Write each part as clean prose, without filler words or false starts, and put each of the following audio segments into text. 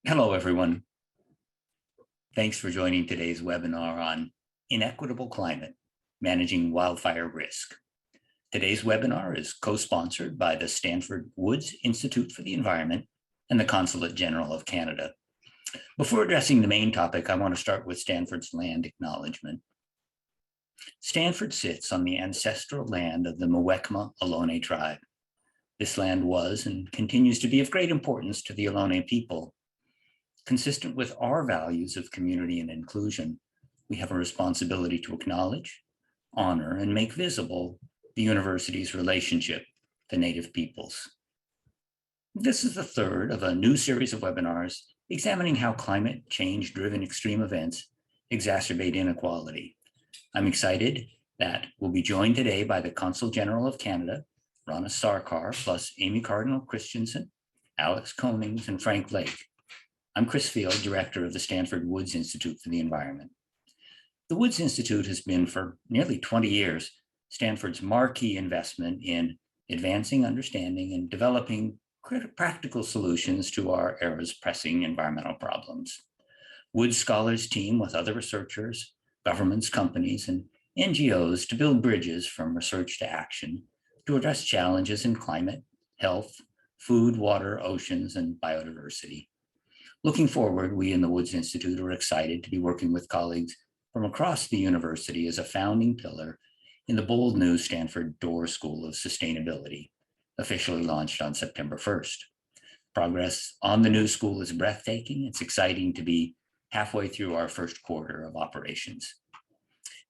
Hello, everyone. Thanks for joining today's webinar on Inequitable Climate, Managing Wildfire Risk. Today's webinar is co-sponsored by the Stanford Woods Institute for the Environment and the Consulate General of Canada. Before addressing the main topic, I want to start with Stanford's land acknowledgement. Stanford sits on the ancestral land of the Muwekma Ohlone tribe. This land was and continues to be of great importance to the Ohlone people. Consistent with our values of community and inclusion, we have a responsibility to acknowledge, honor, and make visible the university's relationship to Native peoples. This is the third of a new series of webinars examining how climate change-driven extreme events exacerbate inequality. I'm excited that we'll be joined today by the Consul General of Canada, Rana Sarkar, plus Amy Cardinal, Christianson, Alex Konings, and Frank Lake. I'm Chris Field, Director of the Stanford Woods Institute for the Environment. The Woods Institute has been for nearly 20 years Stanford's marquee investment in advancing understanding and developing practical solutions to our era's pressing environmental problems. Woods scholars team with other researchers, governments, companies, and NGOs to build bridges from research to action to address challenges in climate, health, food, water, oceans, and biodiversity. Looking forward, we in the Woods Institute are excited to be working with colleagues from across the university as a founding pillar in the bold new Stanford Dorr School of Sustainability, officially launched on September 1st. Progress on the new school is breathtaking. It's exciting to be halfway through our first quarter of operations.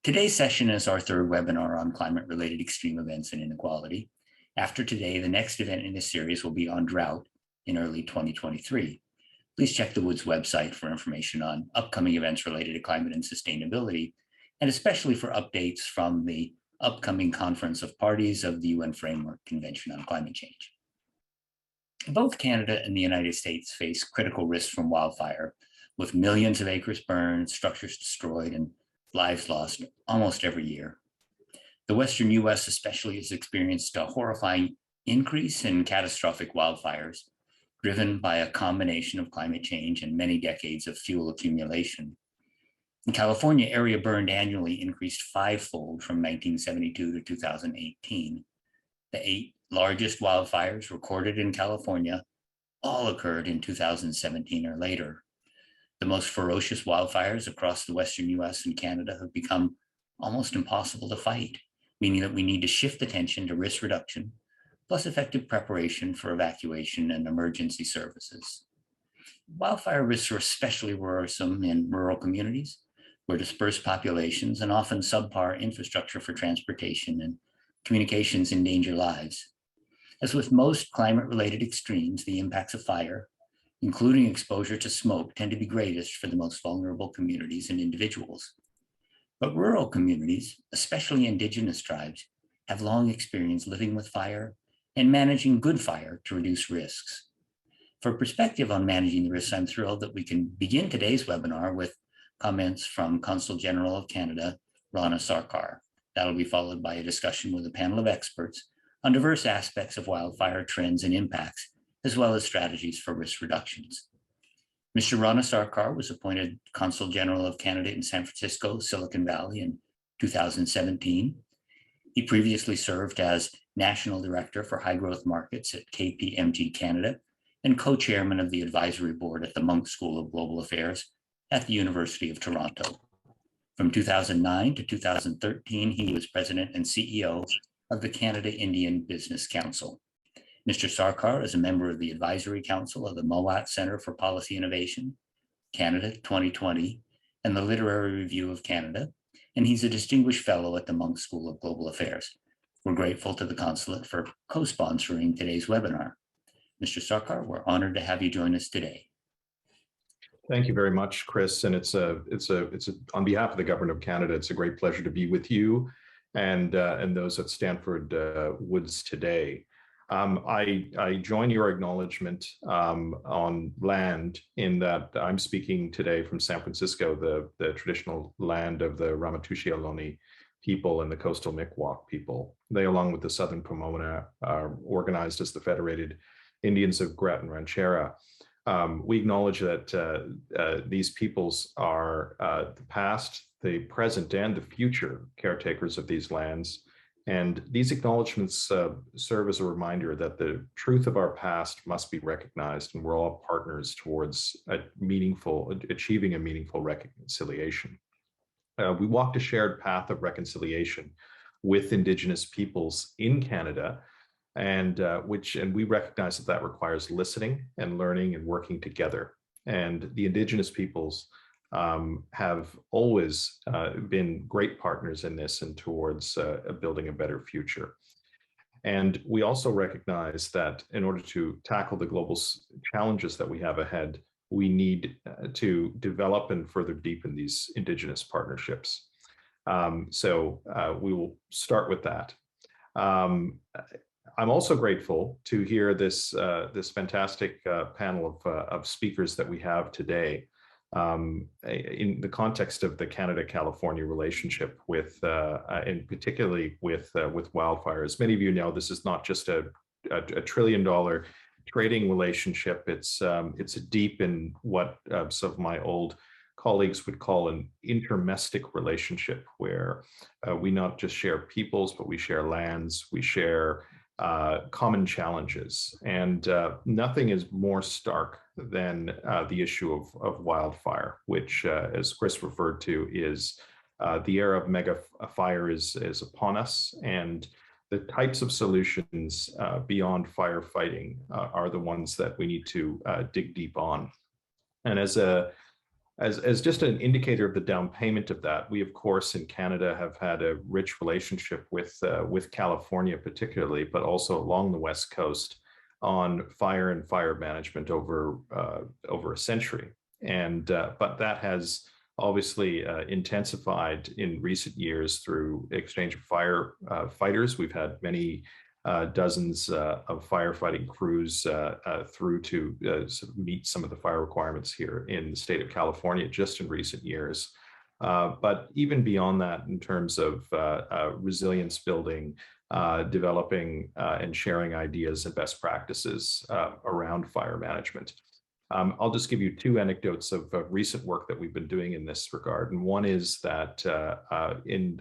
Today's session is our third webinar on climate-related extreme events and inequality. After today, the next event in this series will be on drought in early 2023. Please check the Woods website for information on upcoming events related to climate and sustainability, and especially for updates from the upcoming Conference of Parties of the UN Framework Convention on Climate Change. Both Canada and the United States face critical risks from wildfire, with millions of acres burned, structures destroyed, and lives lost almost every year. The Western US especially has experienced a horrifying increase in catastrophic wildfires, driven by a combination of climate change and many decades of fuel accumulation. In California, area burned annually increased fivefold from 1972 to 2018. The 8 largest wildfires recorded in California all occurred in 2017 or later. The most ferocious wildfires across the Western US and Canada have become almost impossible to fight, meaning that we need to shift attention to risk reduction, plus effective preparation for evacuation and emergency services. Wildfire risks are especially worrisome in rural communities, where dispersed populations and often subpar infrastructure for transportation and communications endanger lives. As with most climate-related extremes, the impacts of fire, including exposure to smoke, tend to be greatest for the most vulnerable communities and individuals. But rural communities, especially Indigenous tribes, have long experienced living with fire and managing good fire to reduce risks. For perspective on managing the risks, I'm thrilled that we can begin today's webinar with comments from Consul General of Canada, Rana Sarkar. That'll be followed by a discussion with a panel of experts on diverse aspects of wildfire trends and impacts, as well as strategies for risk reductions. Mr. Rana Sarkar was appointed Consul General of Canada in San Francisco, Silicon Valley in 2017. He previously served as National Director for High Growth Markets at KPMG Canada and co-chairman of the advisory board at the Munk School of Global Affairs at the University of Toronto. From 2009 to 2013, he was president and CEO of the Canada Indian Business Council. Mr. Sarkar is a member of the Advisory Council of the Mowat Centre for Policy Innovation, Canada 2020, and the Literary Review of Canada, and he's a distinguished fellow at the Munk School of Global Affairs. We're grateful to the Consulate for co-sponsoring today's webinar. Mr. Sarkar, we're honored to have you join us today. Thank you very much, Chris. And it's on behalf of the Government of Canada, it's a great pleasure to be with you and those at Stanford Woods today. I join your acknowledgement on land in that I'm speaking today from San Francisco, the traditional land of the Ramaytush Ohlone people and the coastal Mikwok people. They, along with the Southern Pomona, are organized as the Federated Indians of Grat and Ranchera. We acknowledge that these peoples are the past, the present, and the future caretakers of these lands. And these acknowledgements serve as a reminder that the truth of our past must be recognized, and we're all partners towards achieving a meaningful reconciliation. We walked a shared path of reconciliation with Indigenous peoples in Canada, and we recognize that that requires listening and learning and working together. And the Indigenous peoples have always been great partners in this and towards building a better future. And we also recognize that in order to tackle the global challenges that we have ahead, we need to develop and further deepen these Indigenous partnerships. So we will start with that. I'm also grateful to hear this fantastic panel of speakers that we have today in the context of the Canada-California relationship with, and particularly with wildfires. Many of you know this is not just a $1 trillion trading relationship. It's a deep in what some of my old colleagues would call an intermestic relationship, where we not just share peoples, but we share lands, we share common challenges. And nothing is more stark than the issue of wildfire, which, as Chris referred to, is the era of mega fire is upon us. And the types of solutions beyond firefighting are the ones that we need to dig deep on. And as just an indicator of the down payment of that, we of course in Canada have had a rich relationship with California particularly, but also along the West Coast on fire and fire management over a century. And but that has obviously intensified in recent years through exchange of fighters. We've had many dozens of firefighting crews through to sort of meet some of the fire requirements here in the state of California just in recent years. But even beyond that, in terms of resilience building, developing and sharing ideas and best practices around fire management. I'll just give you two anecdotes of recent work that we've been doing in this regard. And one is that in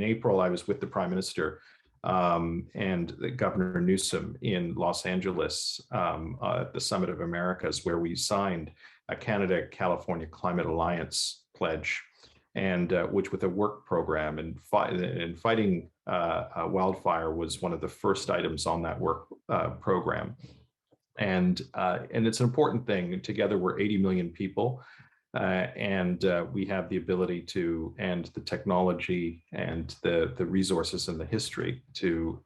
April, I was with the Prime Minister and Governor Newsom in Los Angeles at the Summit of Americas, where we signed a Canada-California Climate Alliance pledge, and which with a work program, and fighting wildfire was one of the first items on that work program. And it's an important thing. Together, we're 80 million people. And we have the ability to, and the technology and the resources and the history to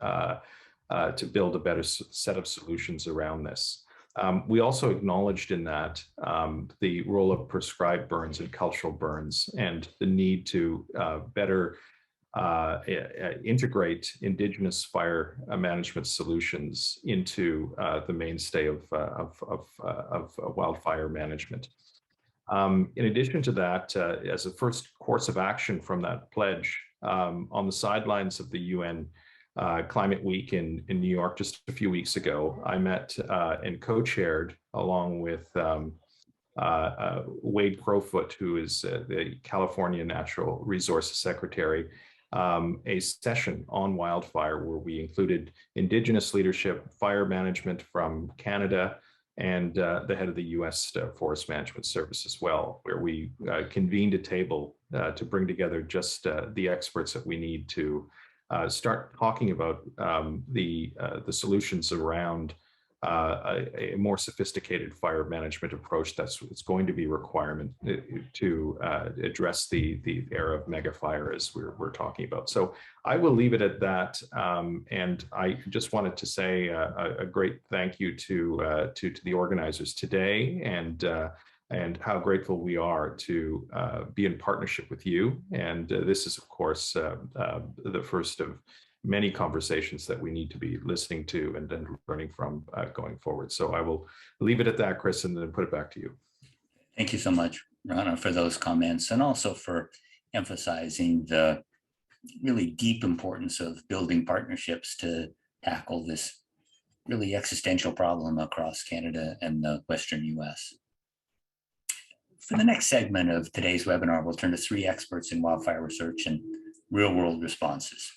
build a better set of solutions around this. We also acknowledged in that the role of prescribed burns and cultural burns, and the need to better integrate Indigenous fire management solutions into the mainstay of wildfire management. In addition to that, as a first course of action from that pledge, on the sidelines of the UN Climate Week in New York just a few weeks ago, I met and co-chaired, along with Wade Crowfoot, who is the California Natural Resources Secretary, a session on wildfire where we included Indigenous leadership, fire management from Canada, and the head of the U.S. Forest Management Service as well, where we convened a table to bring together just the experts that we need to start talking about the solutions around a more sophisticated fire management approach it's going to be a requirement to address the era of mega fire as we're talking about. So I will leave it at that, and I just wanted to say a great thank you to the organizers today, and how grateful we are to be in partnership with you. And this is, of course, the first of many conversations that we need to be listening to and learning from going forward. So I will leave it at that, Chris, and then put it back to you. Thank you so much, Rana, for those comments, and also for emphasizing the really deep importance of building partnerships to tackle this really existential problem across Canada and the Western US. For the next segment of today's webinar, we'll turn to three experts in wildfire research and real-world responses.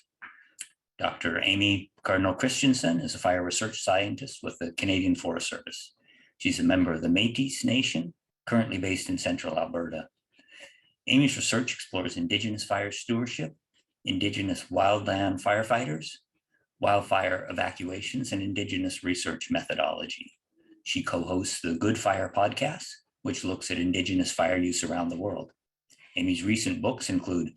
Dr. Amy Cardinal Christianson is a fire research scientist with the Canadian Forest Service. She's a member of the Métis Nation, currently based in central Alberta. Amy's research explores Indigenous fire stewardship, Indigenous wildland firefighters, wildfire evacuations, and Indigenous research methodology. She co-hosts the Good Fire podcast, which looks at Indigenous fire use around the world. Amy's recent books include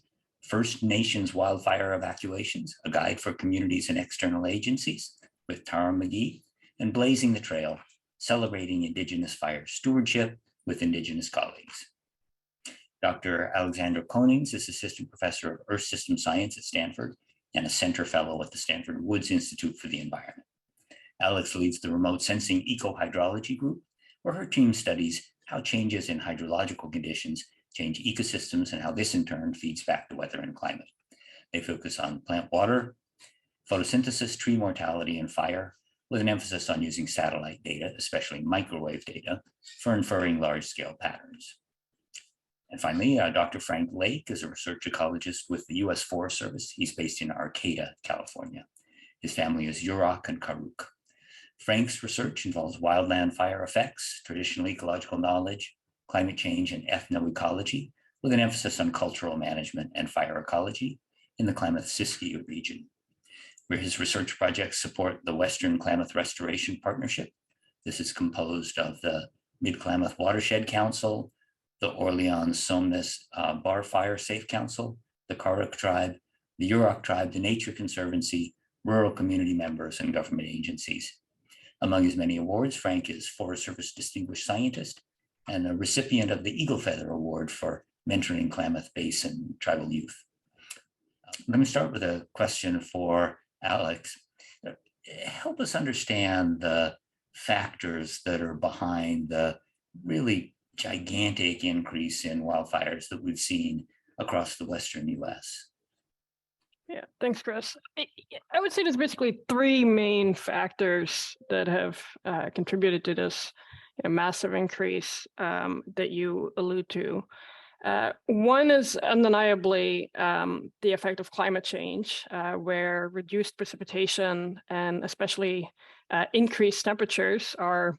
First Nations Wildfire Evacuations, a guide for communities and external agencies with Tara McGee, and Blazing the Trail, celebrating Indigenous fire stewardship with Indigenous colleagues. Dr. Alexandra Konings is Assistant Professor of Earth System Science at Stanford and a Center Fellow at the Stanford Woods Institute for the Environment. Alex leads the Remote Sensing Eco-Hydrology Group, where her team studies how changes in hydrological conditions change ecosystems and how this in turn feeds back to weather and climate. They focus on plant water, photosynthesis, tree mortality, and fire, with an emphasis on using satellite data, especially microwave data, for inferring large-scale patterns. And finally, Dr. Frank Lake is a research ecologist with the U.S. Forest Service. He's based in Arcata, California. His family is Yurok and Karuk. Frank's research involves wildland fire effects, traditional ecological knowledge, climate change, and ethnoecology, with an emphasis on cultural management and fire ecology in the Klamath-Siskiyou region, where his research projects support the Western Klamath Restoration Partnership. This is composed of the Mid-Klamath Watershed Council, the Orleans-Somnus Bar Fire Safe Council, the Karuk Tribe, the Yurok Tribe, the Nature Conservancy, rural community members, and government agencies. Among his many awards, Frank is Forest Service Distinguished Scientist and a recipient of the Eagle Feather Award for mentoring Klamath Basin tribal youth. Let me start with a question for Alex. Help us understand the factors that are behind the really gigantic increase in wildfires that we've seen across the Western US. Yeah, thanks, Chris. I would say there's basically three main factors that have contributed to this massive increase that you allude to. One is undeniably the effect of climate change, where reduced precipitation and especially increased temperatures are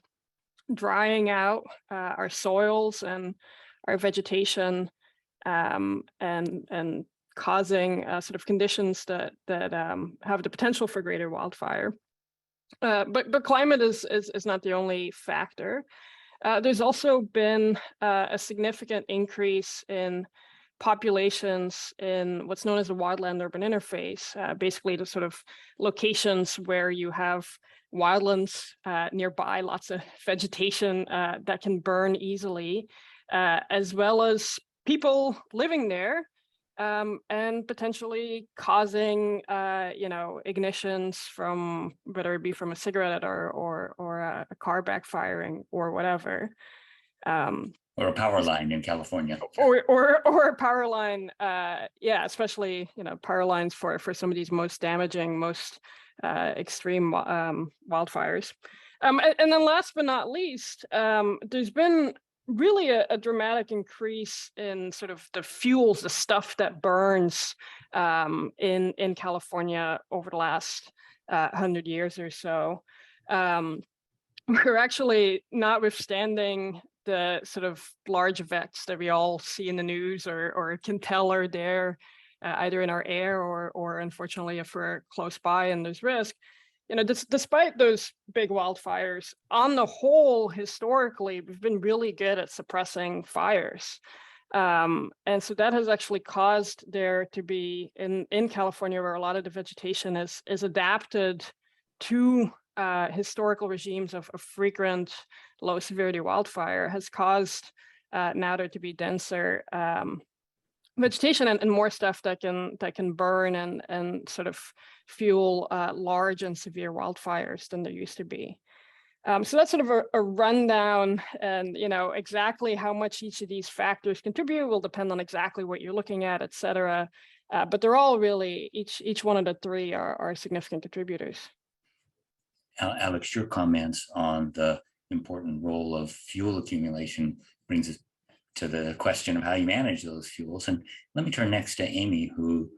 drying out our soils and our vegetation and causing sort of conditions that have the potential for greater wildfire. But climate is not the only factor. There's also been a significant increase in populations in what's known as the wildland-urban interface, basically the sort of locations where you have wildlands nearby, lots of vegetation that can burn easily, as well as people living there, and potentially causing, ignitions from whether it be from a cigarette or a car backfiring or whatever. Or a power line in California. Or a power line, especially power lines for some of these most damaging, most extreme wildfires. And then last but not least, there's been really a dramatic increase in sort of the fuels, the stuff that burns in California over the last 100 years or so. We're actually, notwithstanding the sort of large effects that we all see in the news or can tell are there, either in our air or unfortunately if we're close by and there's risk, despite those big wildfires, on the whole, historically, we've been really good at suppressing fires. And so that has actually caused there to be, in California, where a lot of the vegetation is adapted to historical regimes of frequent low severity wildfire, has caused now there to be denser vegetation and more stuff that can burn and sort of fuel large and severe wildfires than there used to be. So that's sort of a rundown, and exactly how much each of these factors contribute will depend on exactly what you're looking at, et cetera. But they're all really, each one of the three are significant contributors. Alex, your comments on the important role of fuel accumulation brings us to the question of how you manage those fuels. And let me turn next to Amy, who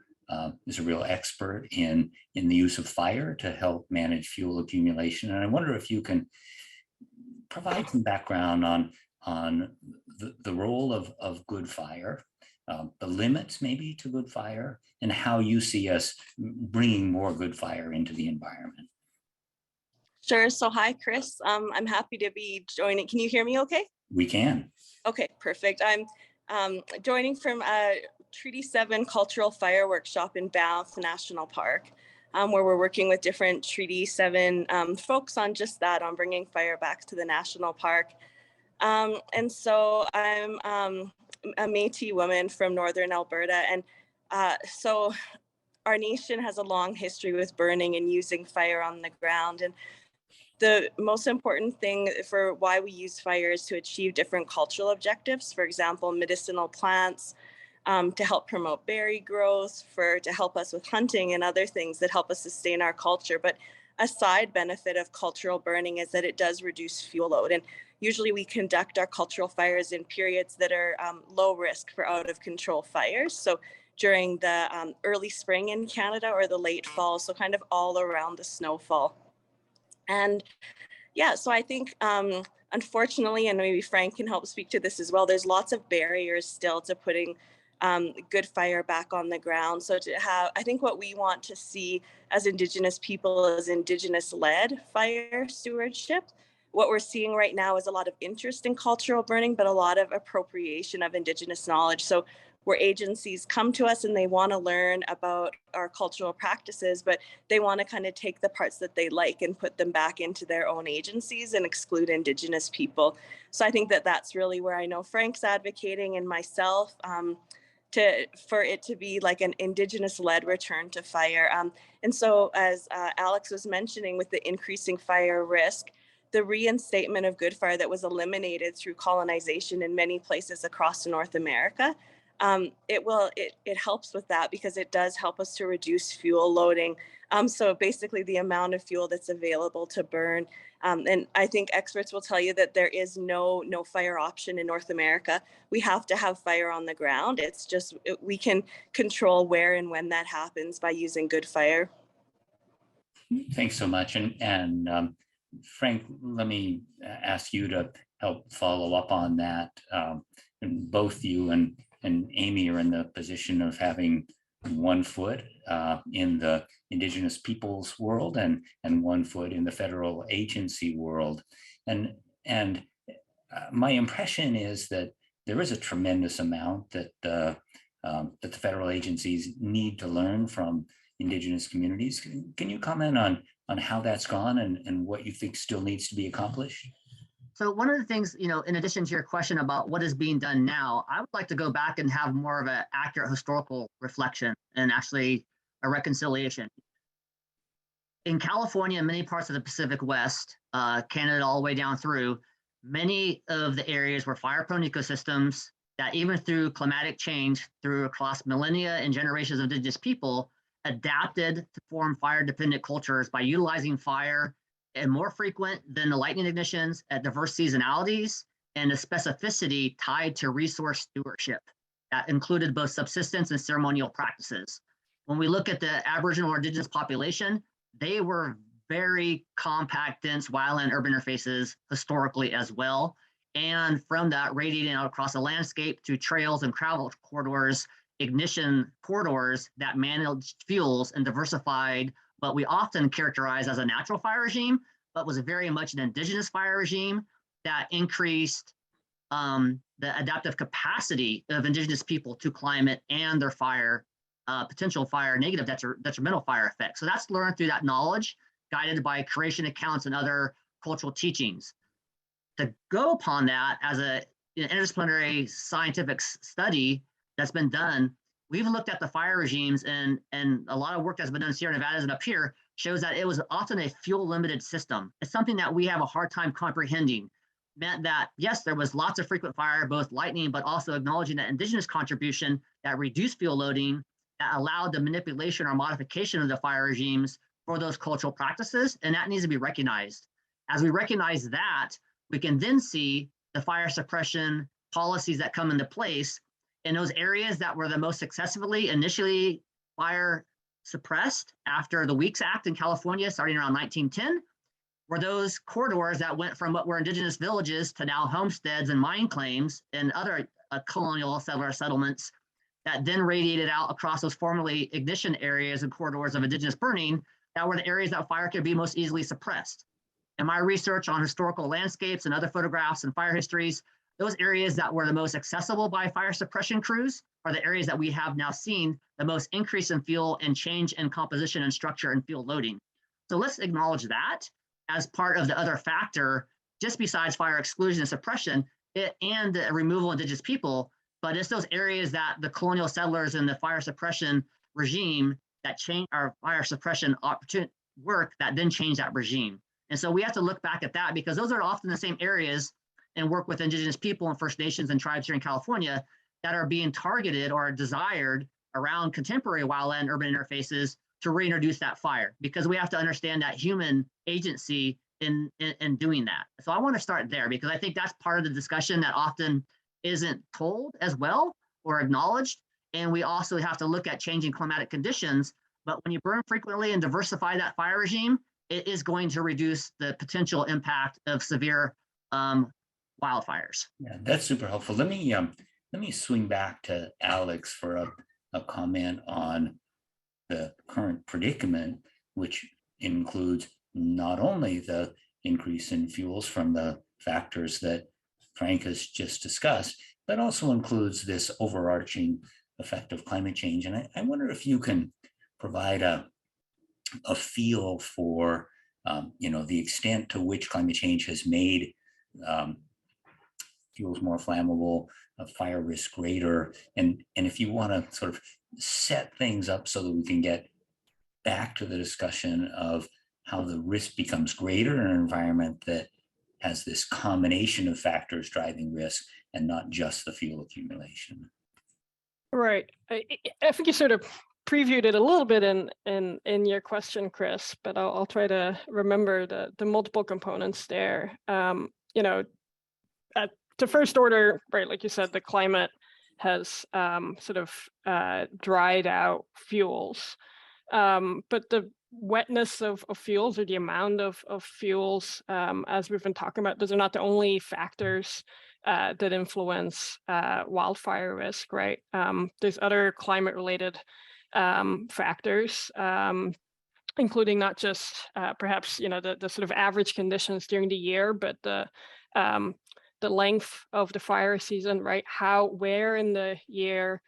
is a real expert in the use of fire to help manage fuel accumulation. And I wonder if you can provide some background on the role of good fire, the limits maybe to good fire, and how you see us bringing more good fire into the environment. Sure. So hi, Chris. I'm happy to be joining. Can you hear me okay? We can. Okay, perfect. I'm joining from Treaty 7 Cultural Fire Workshop in Banff National Park, where we're working with different Treaty 7 folks on just that, on bringing fire back to the national park. And so I'm a Métis woman from Northern Alberta. And so our nation has a long history with burning and using fire on the ground. And the most important thing for why we use fire is to achieve different cultural objectives. For example, medicinal plants, to help promote berry growth, to help us with hunting and other things that help us sustain our culture. But a side benefit of cultural burning is that it does reduce fuel load. And usually we conduct our cultural fires in periods that are low risk for out of control fires. So during the early spring in Canada or the late fall, so kind of all around the snowfall. And yeah, so I think, unfortunately, and maybe Frank can help speak to this as well, there's lots of barriers still to putting good fire back on the ground. So to have, I think what we want to see as Indigenous people is Indigenous-led fire stewardship. What we're seeing right now is a lot of interest in cultural burning, but a lot of appropriation of Indigenous knowledge. So where agencies come to us and they want to learn about our cultural practices, but they want to kind of take the parts that they like and put them back into their own agencies and exclude Indigenous people. So I think that that's really where I know Frank's advocating, and myself, for it to be like an Indigenous-led return to fire. And so as Alex was mentioning, with the increasing fire risk, the reinstatement of good fire that was eliminated through colonization in many places across North America, it helps with that, because it does help us to reduce fuel loading. So basically the amount of fuel that's available to burn. And I think experts will tell you that there is no fire option in North America. We have to have fire on the ground. It's just, we can control where and when that happens by using good fire. Thanks so much. And Frank, let me ask you to help follow up on that. And both you and Amy are in the position of having one foot in the Indigenous peoples world and one foot in the federal agency world. And my impression is that there is a tremendous amount that the federal agencies need to learn from Indigenous communities. Can you comment on how that's gone and what you think still needs to be accomplished? So one of the things, in addition to your question about what is being done now, I would like to go back and have more of an accurate historical reflection and actually a reconciliation. In California and many parts of the Pacific West, Canada all the way down through, many of the areas were fire-prone ecosystems that even through climatic change, through across millennia and generations of Indigenous people, adapted to form fire-dependent cultures by utilizing fire and more frequent than the lightning ignitions at diverse seasonalities and a specificity tied to resource stewardship that included both subsistence and ceremonial practices. When we look at the Aboriginal or Indigenous population, they were very compact, dense, wildland urban interfaces historically as well. And from that, radiating out across the landscape to trails and travel corridors, ignition corridors that managed fuels and diversified what we often characterize as a natural fire regime, but was very much an indigenous fire regime that increased the adaptive capacity of indigenous people to climate and their fire, potential fire, negative detrimental fire effects. So that's learned through that knowledge, guided by creation accounts and other cultural teachings. To go upon that as an interdisciplinary scientific study that's been done, we've looked at the fire regimes, and a lot of work that's been done in Sierra Nevada and up here shows that it was often a fuel limited system. It's something that we have a hard time comprehending. Meant that, yes, there was lots of frequent fire, both lightning, but also acknowledging that indigenous contribution that reduced fuel loading, that allowed the manipulation or modification of the fire regimes for those cultural practices, and that needs to be recognized. As we recognize that, we can then see the fire suppression policies that come into place in those areas that were the most successfully initially fire suppressed after the Weeks Act in California starting around 1910, were those corridors that went from what were indigenous villages to now homesteads and mine claims and other colonial settler settlements that then radiated out across those formerly ignition areas and corridors of indigenous burning that were the areas that fire could be most easily suppressed. In my research on historical landscapes and other photographs and fire histories, those areas that were the most accessible by fire suppression crews are the areas that we have now seen the most increase in fuel and change in composition and structure and fuel loading. So let's acknowledge that as part of the other factor, just besides fire exclusion and suppression and the removal of indigenous people, but it's those areas that the colonial settlers and the fire suppression regime that change our fire suppression work that then change that regime. And so we have to look back at that because those are often the same areas and work with indigenous people and First Nations and tribes here in California that are being targeted or desired around contemporary wildland urban interfaces to reintroduce that fire, because we have to understand that human agency in doing that. So I want to start there because I think that's part of the discussion that often isn't told as well or acknowledged. And we also have to look at changing climatic conditions. But when you burn frequently and diversify that fire regime, it is going to reduce the potential impact of severe wildfires. Yeah, that's super helpful. Let me swing back to Alex for a comment on the current predicament, which includes not only the increase in fuels from the factors that Frank has just discussed, but also includes this overarching effect of climate change. And I wonder if you can provide a feel for the extent to which climate change has made fuels more flammable, fire risk greater, and if you want to sort of set things up so that we can get back to the discussion of how the risk becomes greater in an environment that has this combination of factors driving risk and not just the fuel accumulation. Right. I think you sort of previewed it a little bit in your question, Chris, but I'll try to remember the multiple components there. At the first order, right, like you said, the climate has sort of dried out fuels, but the wetness of fuels or the amount of fuels, as we've been talking about, those are not the only factors that influence wildfire risk, right? There's other climate-related factors, including not just perhaps the sort of average conditions during the year, but the length of the fire season, right? Where in the year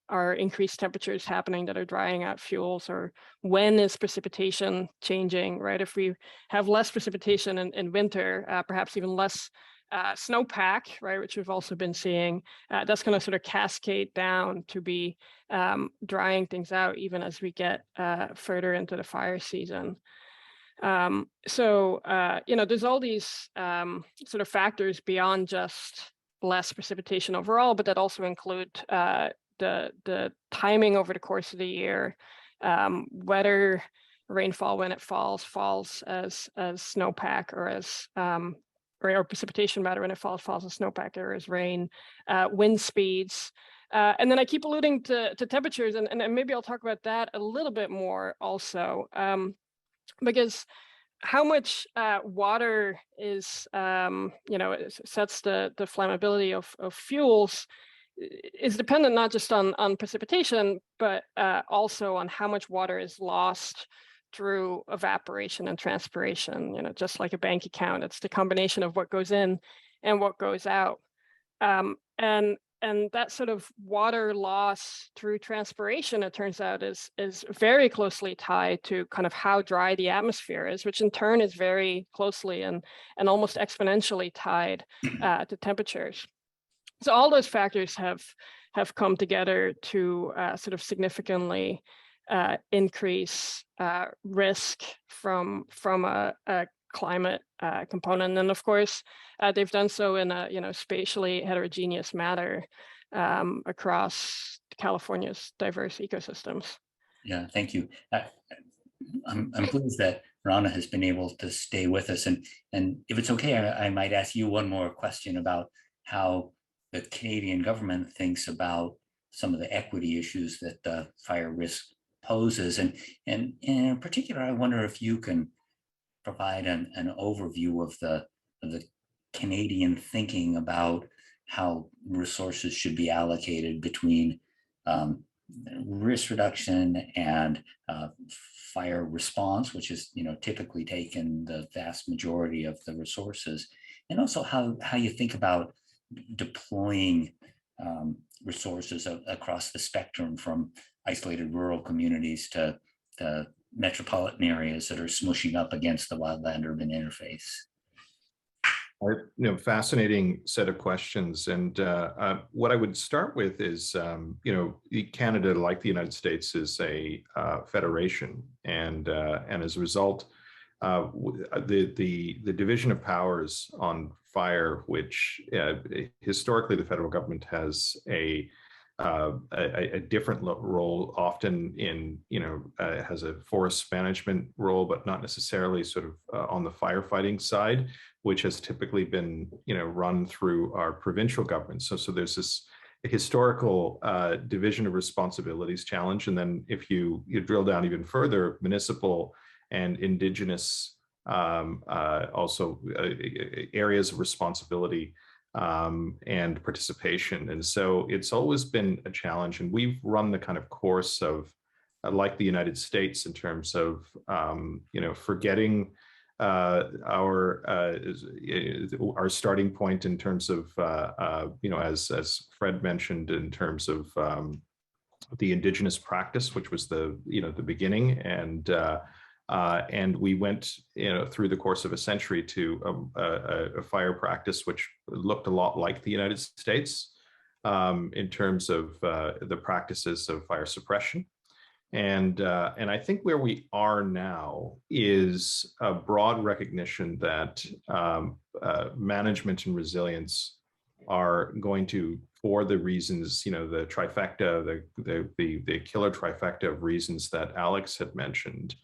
are increased temperatures happening that are drying out fuels, or when is precipitation changing, right? If we have less precipitation in winter, perhaps even less snowpack, right, which we've also been seeing, that's going to sort of cascade down to be drying things out even as we get further into the fire season. There's all these sort of factors beyond just less precipitation overall, but that also include the timing over the course of the year, whether rainfall when it falls as snowpack or as or precipitation matter when it falls as snowpack or as rain, wind speeds. And then I keep alluding to temperatures, and maybe I'll talk about that a little bit more also, because how much water is, sets the flammability of fuels is dependent not just on precipitation, but also on how much water is lost through evaporation and transpiration. Just like a bank account, it's the combination of what goes in and what goes out. And that sort of water loss through transpiration, it turns out, is very closely tied to kind of how dry the atmosphere is, which in turn is very closely and almost exponentially tied to temperatures. So all those factors have come together to sort of significantly increase risk from a climate component, and of course they've done so in a spatially heterogeneous manner across California's diverse ecosystems. Yeah, thank you. I'm pleased that Rana has been able to stay with us. And if it's okay, I might ask you one more question about how the Canadian government thinks about some of the equity issues that the fire risk poses. And in particular, I wonder if you can provide an overview of the Canadian thinking about how resources should be allocated between risk reduction and fire response, which is typically taken the vast majority of the resources, and also how you think about deploying resources across the spectrum from isolated rural communities to metropolitan areas that are smushing up against the wildland-urban interface. Fascinating set of questions. And what I would start with is, Canada, like the United States, is a federation, and as a result, the division of powers on fire, which historically the federal government has a different role, often in has a forest management role, but not necessarily sort of on the firefighting side, which has typically been run through our provincial governments. So there's this historical division of responsibilities challenge, and then if you drill down even further, municipal and Indigenous also areas of responsibility and participation. And so it's always been a challenge, and we've run the kind of course of like the United States in terms of forgetting our starting point in terms of as Fred mentioned, in terms of the Indigenous practice, which was the beginning, and we went through the course of a century to a fire practice which looked a lot like the United States in terms of the practices of fire suppression. And I think where we are now is a broad recognition that management and resilience are going to, for the reasons, the trifecta, the killer trifecta of reasons that Alex had mentioned,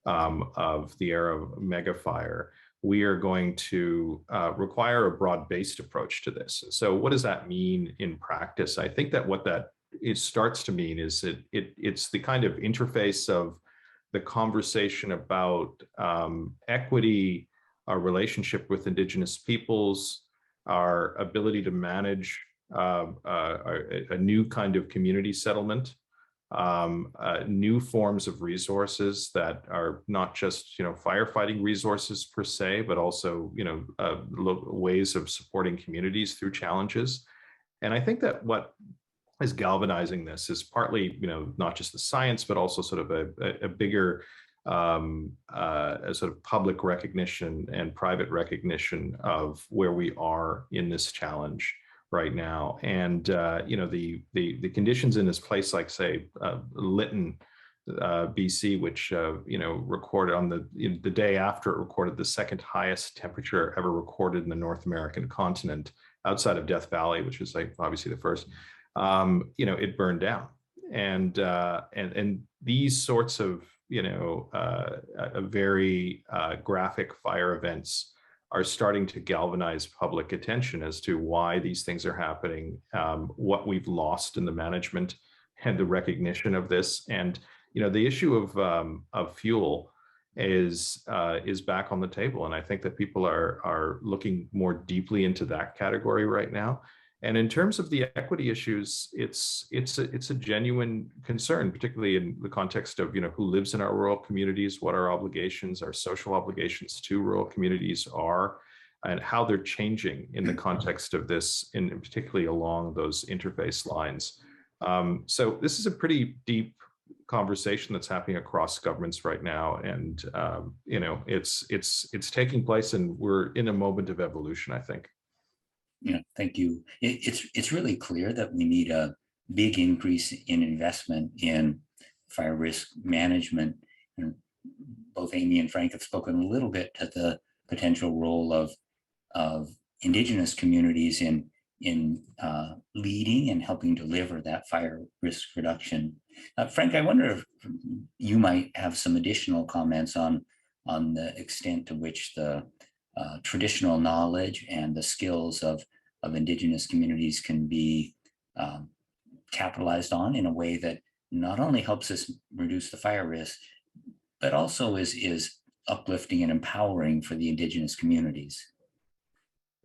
of the era of mega fire, we are going to require a broad-based approach to this. So what does that mean in practice? I think that what that it starts to mean is it's the kind of interface of the conversation about equity, our relationship with Indigenous peoples, our ability to manage a new kind of community settlement, new forms of resources that are not just firefighting resources per se, but also ways of supporting communities through challenges. And I think that what is galvanizing this is partly not just the science, but also sort of a bigger sort of public recognition and private recognition of where we are in this challenge right now. And the conditions in this place, like say Lytton, BC, which recorded on the day after it recorded the second highest temperature ever recorded in the North American continent, outside of Death Valley, which is like obviously the first. It burned down, and these sorts of very graphic fire events are starting to galvanize public attention as to why these things are happening, what we've lost in the management and the recognition of this. And the issue of fuel is back on the table, and I think that people are looking more deeply into that category right now. And in terms of the equity issues, it's a genuine concern, particularly in the context of who lives in our rural communities, what our obligations, our social obligations to rural communities are, and how they're changing in the context of this, and particularly along those interface lines. So this is a pretty deep conversation that's happening across governments right now, and it's taking place, and we're in a moment of evolution, I think. Yeah, thank you. It's really clear that we need a big increase in investment in fire risk management. And both Amy and Frank have spoken a little bit to the potential role of Indigenous communities in in leading and helping deliver that fire risk reduction. Frank, I wonder if you might have some additional comments on the extent to which the traditional knowledge and the skills of Indigenous communities can be capitalized on in a way that not only helps us reduce the fire risk, but also is uplifting and empowering for the Indigenous communities.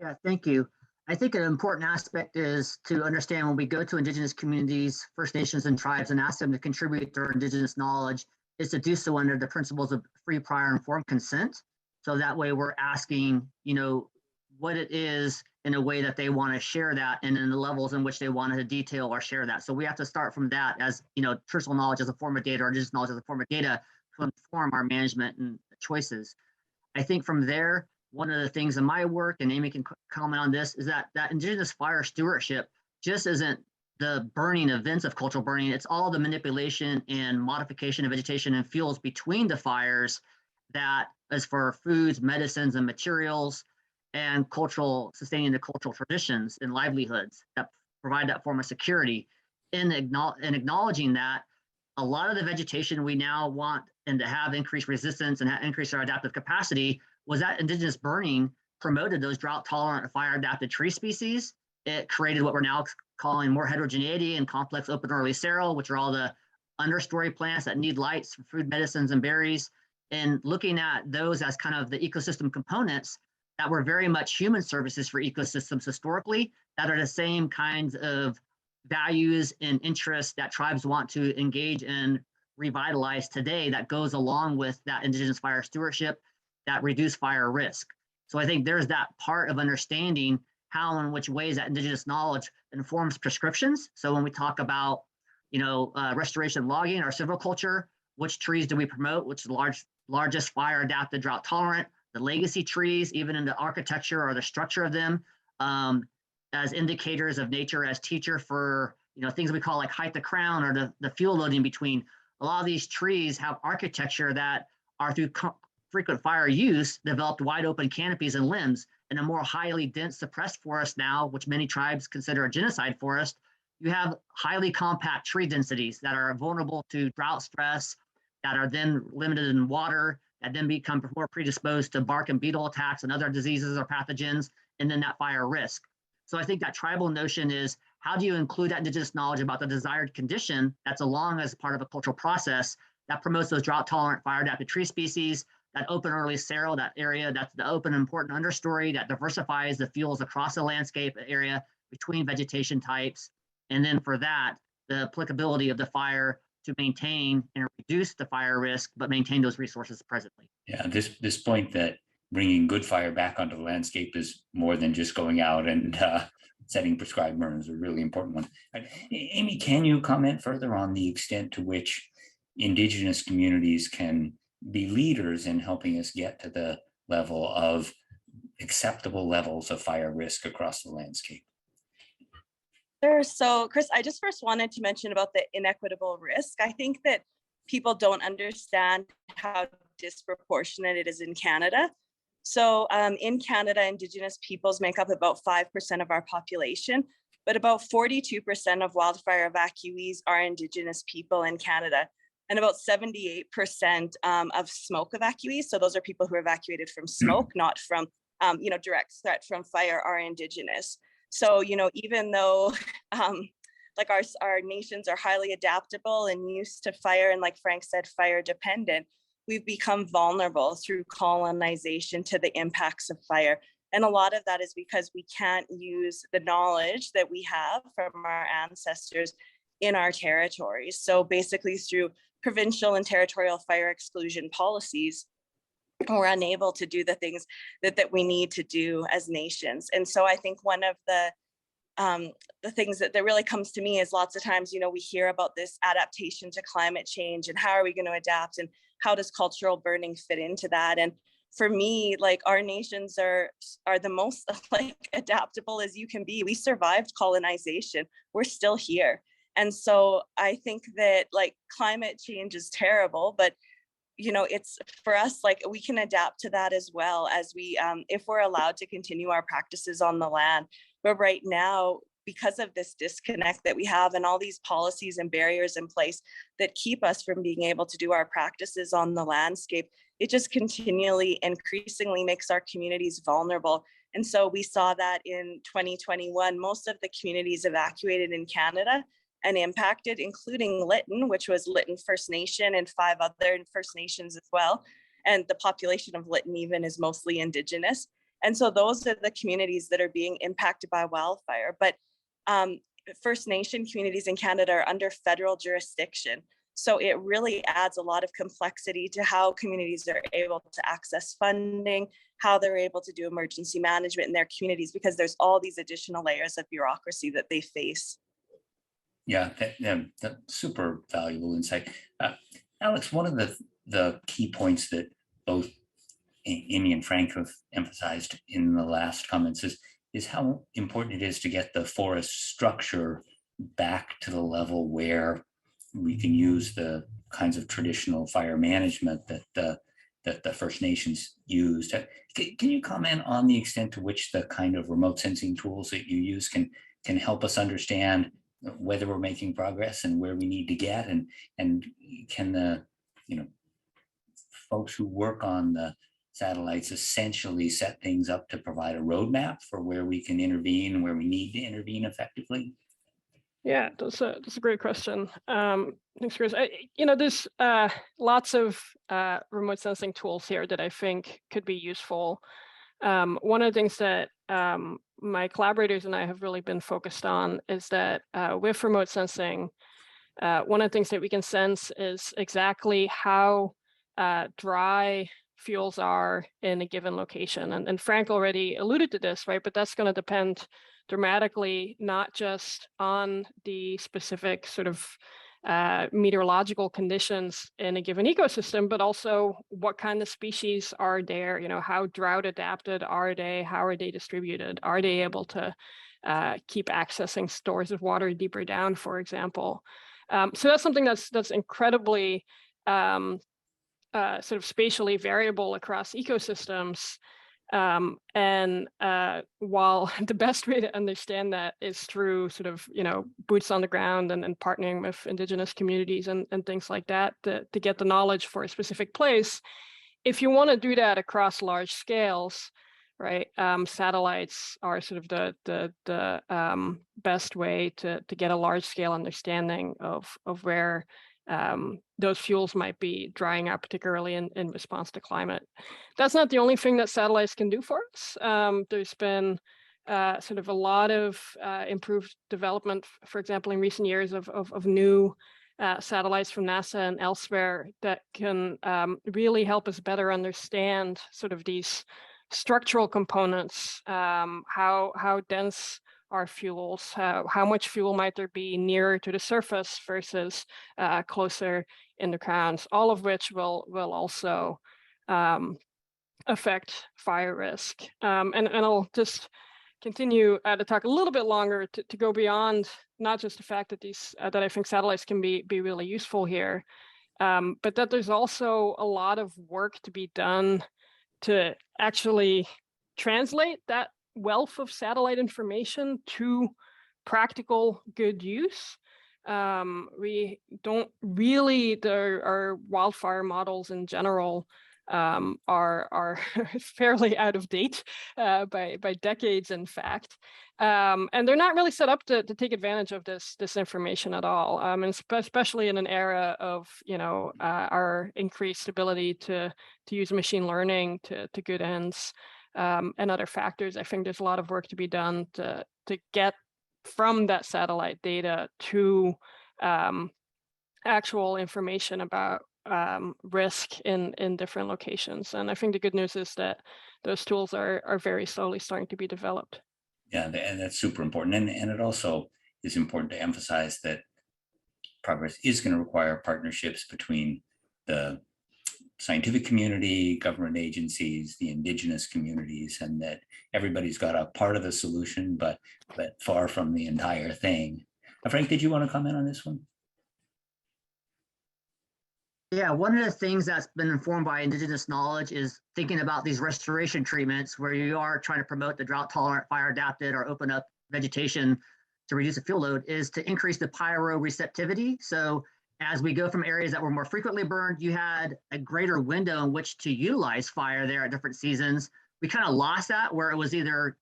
Yeah, thank you. I think an important aspect is to understand when we go to Indigenous communities, First Nations and tribes, and ask them to contribute their Indigenous knowledge, is to do so under the principles of free, prior, informed consent. So that way we're asking, what it is in a way that they want to share that, and in the levels in which they want to detail or share that. So we have to start from that as, personal knowledge as a form of data, or Indigenous knowledge as a form of data to inform our management and choices. I think from there, one of the things in my work, and Amy can comment on this, is that Indigenous fire stewardship just isn't the burning events of cultural burning. It's all the manipulation and modification of vegetation and fuels between the fires that is for foods, medicines, and materials, and sustaining the cultural traditions and livelihoods that provide that form of security. In acknowledging that, a lot of the vegetation we now want and to have increased resistance and increase our adaptive capacity was that Indigenous burning promoted those drought-tolerant, fire-adapted tree species. It created what we're now calling more heterogeneity and complex open early seral, which are all the understory plants that need lights for food, medicines, and berries. And looking at those as kind of the ecosystem components that were very much human services for ecosystems historically, that are the same kinds of values and interests that tribes want to engage in, revitalize today, that goes along with that Indigenous fire stewardship, that reduce fire risk. So I think there's that part of understanding how and which ways that Indigenous knowledge informs prescriptions. So when we talk about, restoration logging or silviculture, which trees do we promote, which largest fire adapted, drought tolerant, the legacy trees, even in the architecture or the structure of them, as indicators of nature as teacher for, things we call like height to crown, or the fuel loading between. A lot of these trees have architecture that are through frequent fire use, developed wide open canopies and limbs. In a more highly dense suppressed forest now, which many tribes consider a genocide forest, you have highly compact tree densities that are vulnerable to drought stress, that are then limited in water, that then become more predisposed to bark and beetle attacks and other diseases or pathogens, and then that fire risk. So I think that tribal notion is, how do you include that Indigenous knowledge about the desired condition that's along as part of a cultural process that promotes those drought-tolerant fire-adapted tree species, that open early seral, that area, that's the open important understory that diversifies the fuels across the landscape area between vegetation types. And then for that, the applicability of the fire to maintain and reduce the fire risk, but maintain those resources presently. Yeah, this point that bringing good fire back onto the landscape is more than just going out and setting prescribed burns, a really important one. Amy, can you comment further on the extent to which Indigenous communities can be leaders in helping us get to the level of acceptable levels of fire risk across the landscape? Sure. So, Chris, I just first wanted to mention about the inequitable risk. I think that people don't understand how disproportionate it is in Canada. So in Canada, Indigenous peoples make up about 5% of our population, but about 42% of wildfire evacuees are Indigenous people in Canada, and about 78% of smoke evacuees. So those are people who are evacuated from smoke, not from direct threat from fire, are Indigenous. So, even though like our nations are highly adaptable and used to fire, and like Frank said, fire dependent, we've become vulnerable through colonization to the impacts of fire. And a lot of that is because we can't use the knowledge that we have from our ancestors in our territories. So basically through provincial and territorial fire exclusion policies, we're unable to do the things that we need to do as nations. And so I think one of the things that really comes to me is lots of times, we hear about this adaptation to climate change and how are we going to adapt and how does cultural burning fit into that? And for me, like, our nations are the most like adaptable as you can be. We survived colonization. We're still here. And so I think that like climate change is terrible, but it's for us, like, we can adapt to that as well as we, if we're allowed to continue our practices on the land. But right now, because of this disconnect that we have and all these policies and barriers in place that keep us from being able to do our practices on the landscape, it just continually, increasingly makes our communities vulnerable. And so we saw that in 2021, most of the communities evacuated in Canada and impacted, including Lytton, which was Lytton First Nation and 5 other First Nations as well. And the population of Lytton even is mostly Indigenous. And so those are the communities that are being impacted by wildfire. But First Nation communities in Canada are under federal jurisdiction. So it really adds a lot of complexity to how communities are able to access funding, how they're able to do emergency management in their communities, because there's all these additional layers of bureaucracy that they face. Yeah, that's super valuable insight. Alex, one of the key points that both Amy and Frank have emphasized in the last comments is how important it is to get the forest structure back to the level where we can use the kinds of traditional fire management that the First Nations used. Can you comment on the extent to which the kind of remote sensing tools that you use can help us understand whether we're making progress and where we need to get, and can the folks who work on the satellites essentially set things up to provide a roadmap for where we can intervene, where we need to intervene effectively? Yeah, that's a great question. Thanks, Chris. There's lots of remote sensing tools here that I think could be useful. One of the things that my collaborators and I have really been focused on is that with remote sensing, one of the things that we can sense is exactly how dry fuels are in a given location. And Frank already alluded to this, right? But that's going to depend dramatically, not just on the specific sort of meteorological conditions in a given ecosystem, but also what kind of species are there, how drought adapted are they, how are they distributed, are they able to keep accessing stores of water deeper down, for example. So that's something that's incredibly sort of spatially variable across ecosystems. And while the best way to understand that is through sort of, boots on the ground and partnering with Indigenous communities and things like that to get the knowledge for a specific place, if you want to do that across large scales, right, satellites are sort of the best way to get a large scale understanding of where those fuels might be drying out, particularly in response to climate. That's not the only thing that satellites can do for us. There's been sort of a lot of improved development, for example, in recent years of new satellites from NASA and elsewhere that can really help us better understand sort of these structural components, how dense are fuels, how much fuel might there be nearer to the surface versus closer in the ground, all of which will also affect fire risk. And I'll just continue to talk a little bit longer to go beyond not just the fact that that I think satellites can be really useful here, but that there's also a lot of work to be done to actually translate that wealth of satellite information to practical good use. We don't really, our wildfire models in general are fairly out of date by decades, in fact. And they're not really set up to take advantage of this information at all, and especially in an era of our increased ability to use machine learning to good ends and other factors. I think there's a lot of work to be done to get from that satellite data to actual information about risk in different locations. And I think the good news is that those tools are very slowly starting to be developed. Yeah, and that's super important. And it also is important to emphasize that progress is going to require partnerships between the scientific community, government agencies, the Indigenous communities, and that everybody's got a part of the solution, but far from the entire thing. Frank, did you want to comment on this one? Yeah, one of the things that's been informed by Indigenous knowledge is thinking about these restoration treatments where you are trying to promote the drought tolerant, fire adapted, or open up vegetation to reduce the fuel load is to increase the pyroreceptivity. So as we go from areas that were more frequently burned, you had a greater window in which to utilize fire there at different seasons. We kind of lost that where it was either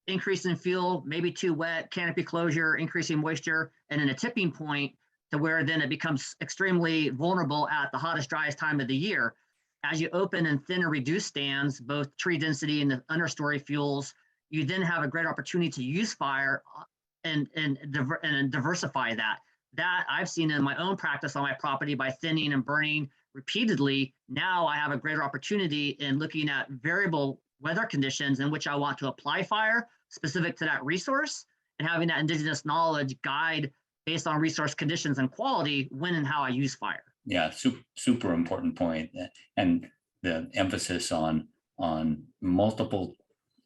increase in fuel, maybe too wet, canopy closure, increasing moisture, and then a tipping point to where then it becomes extremely vulnerable at the hottest, driest time of the year. As you open and thin and reduce stands, both tree density and the understory fuels, you then have a great opportunity to use fire and diversify that. That I've seen in my own practice on my property by thinning and burning repeatedly. Now I have a greater opportunity in looking at variable weather conditions in which I want to apply fire specific to that resource and having that Indigenous knowledge guide based on resource conditions and quality when and how I use fire. Yeah, super important point. And the emphasis on multiple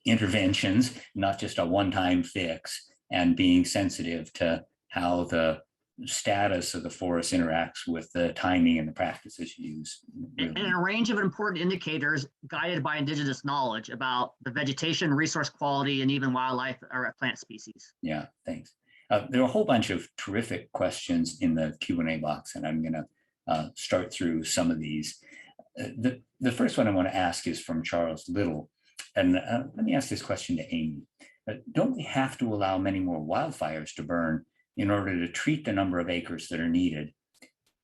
interventions, not just a one-time fix, and being sensitive to how the status of the forest interacts with the timing and the practices you use. And a range of important indicators guided by Indigenous knowledge about the vegetation, resource quality, and even wildlife or plant species. Yeah, thanks. There are a whole bunch of terrific questions in the Q&A box, and I'm going to start through some of these. The first one I want to ask is from Charles Little. And let me ask this question to Amy. Don't we have to allow many more wildfires to burn in order to treat the number of acres that are needed?